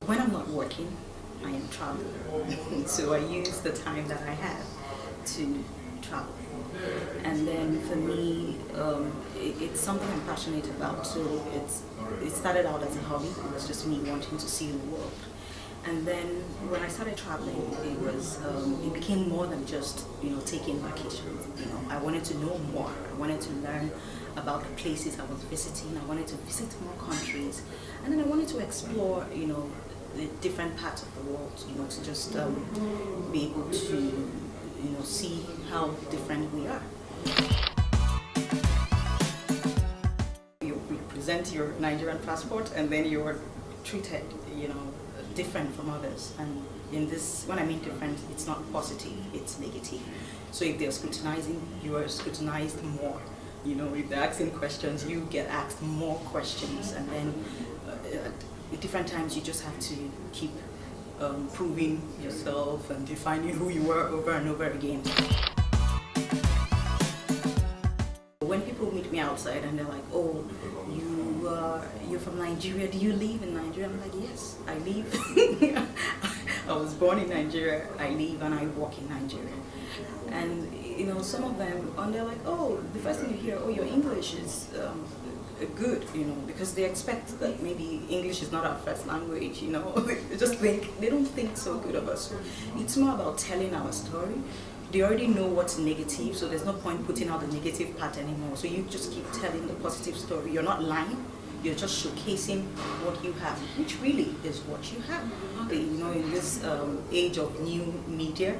when I'm not working, I am traveling. So I use the time that I have to travel. And then for me, it's something I'm passionate about. So it started out as a hobby. It was just me wanting to see the world. And then when I started traveling, it became more than just taking vacations. I wanted to know more. I wanted to learn about the places I was visiting. I wanted to visit more countries, and then I wanted to explore the different parts of the world. To just be able to see how different we are. You present your Nigerian passport, and then you're treated different from others. And when I mean different, it's not positive, it's negative. So if they're scrutinizing, you are scrutinized more. If they're asking questions, you get asked more questions. And then at different times, you just have to keep proving yourself and defining who you were over and over again. When people meet me outside and they're like, "Oh, you're from Nigeria, do you live in Nigeria?" I'm like, "Yes, I live." I was born in Nigeria, I live and I work in Nigeria. And some of them, and they're like, "Oh, the first thing you hear, oh, your English is good," because they expect that maybe English is not our first language, they don't think so good of us. It's more about telling our story. They already know what's negative, so there's no point putting out the negative part anymore. So you just keep telling the positive story. You're not lying, you're just showcasing what you have, which really is what you have. In this age of new media,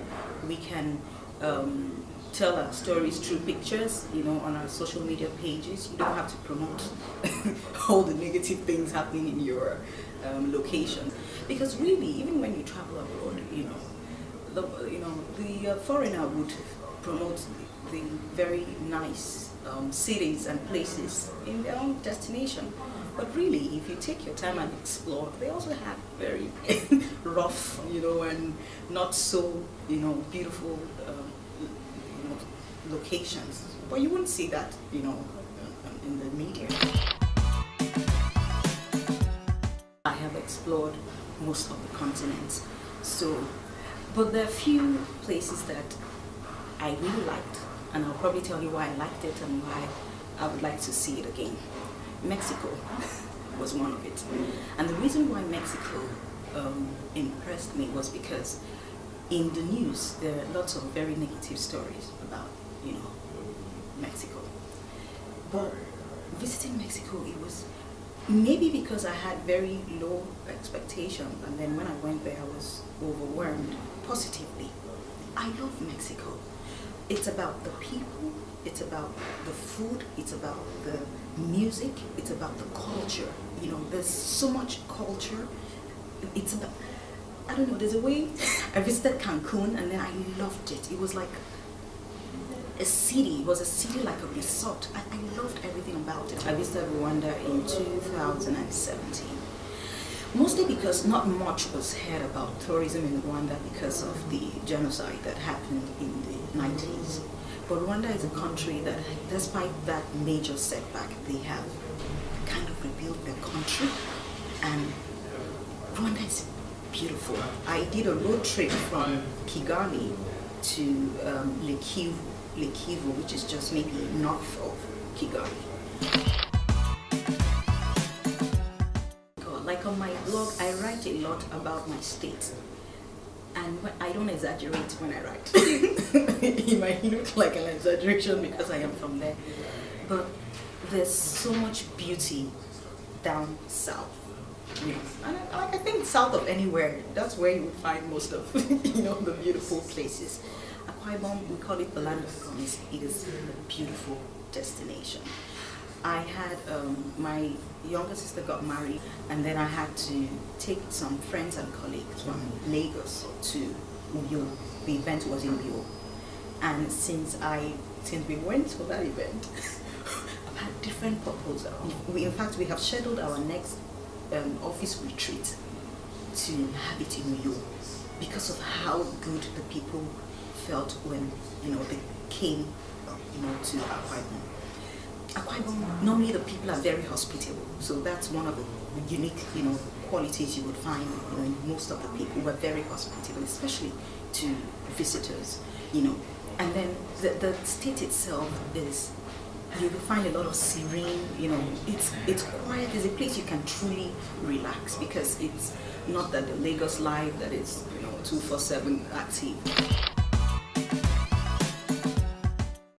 we can tell our stories through pictures, on our social media pages. You don't have to promote all the negative things happening in your location. Because really, even when you travel abroad, the foreigner would promote the very nice cities and places in their own destination. But really, if you take your time and explore, they also have very rough, and not so, beautiful locations. But you wouldn't see that, in the media. I have explored most of the continents, but there are few places that I really liked, and I'll probably tell you why I liked it and why I would like to see it again. Mexico was one of it. And the reason why Mexico impressed me was because in the news there are lots of very negative stories about, Mexico. But visiting Mexico, it was maybe because I had very low expectations, and then when I went there I was overwhelmed positively. I love Mexico. It's about the people, it's about the food, it's about the music, it's about the culture. There's so much culture. It's about, I don't know, there's a way. I visited Cancun and then I loved it. It was like a city. It was a city like a resort. I loved everything about it. I visited Rwanda in 2017. Mostly because not much was heard about tourism in Rwanda because of the genocide that happened in the 90s. But Rwanda is a country that, despite that major setback, they have kind of rebuilt their country. And Rwanda is beautiful. I did a road trip from Kigali to Lake Kivu, which is just maybe north of Kigali. Like on my blog, I write a lot about my state. And I don't exaggerate when I write. It might look like an exaggeration because I am from there. But there's so much beauty down south. And I think south of anywhere, that's where you would find most of the beautiful places. Akwa Ibom, we call it the land of promise. It is a beautiful destination. I had my younger sister got married, and then I had to take some friends and colleagues from Lagos to Uyo. The event was in Uyo, and since we went for that event, I've had different proposals. In fact, we have scheduled our next office retreat to have it in Uyo because of how good the people felt when they came to Akwa Ibom. Normally the people are very hospitable, so that's one of the unique, qualities you would find, in most of the people who are very hospitable, especially to visitors, And then the state itself is, you will find a lot of serene, it's quiet. It's a place you can truly relax, because it's not that the Lagos life that is 24/7 active.